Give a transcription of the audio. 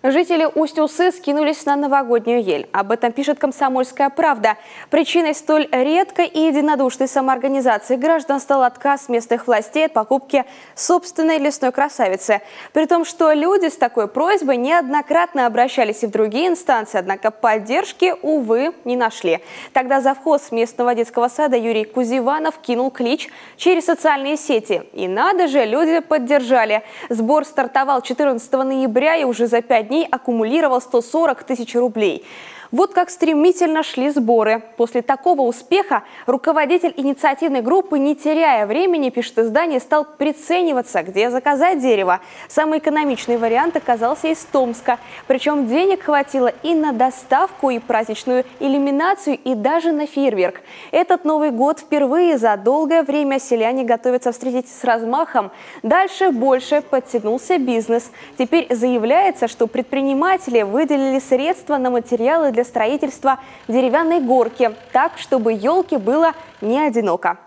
Жители Усть-Усы скинулись на новогоднюю ель. Об этом пишет «Комсомольская правда». Причиной столь редкой и единодушной самоорганизации граждан стал отказ местных властей от покупки собственной лесной красавицы. При том, что люди с такой просьбой неоднократно обращались и в другие инстанции, однако поддержки, увы, не нашли. Тогда завхоз местного детского сада Юрий Кузиванов кинул клич через социальные сети. И надо же, люди поддержали. Сбор стартовал 14 ноября и уже за 5 дней аккумулировал 140 тысяч рублей. Вот как стремительно шли сборы. После такого успеха руководитель инициативной группы, не теряя времени, пишет издание, стал прицениваться, где заказать дерево. Самый экономичный вариант оказался из Томска. Причем денег хватило и на доставку, и праздничную иллюминацию, и даже на фейерверк. Этот Новый год впервые за долгое время селяне готовятся встретить с размахом. Дальше больше подтянулся бизнес. Теперь заявляется, что предприниматели выделили средства на материалы для строительства деревянной горки, так, чтобы елке было не одиноко.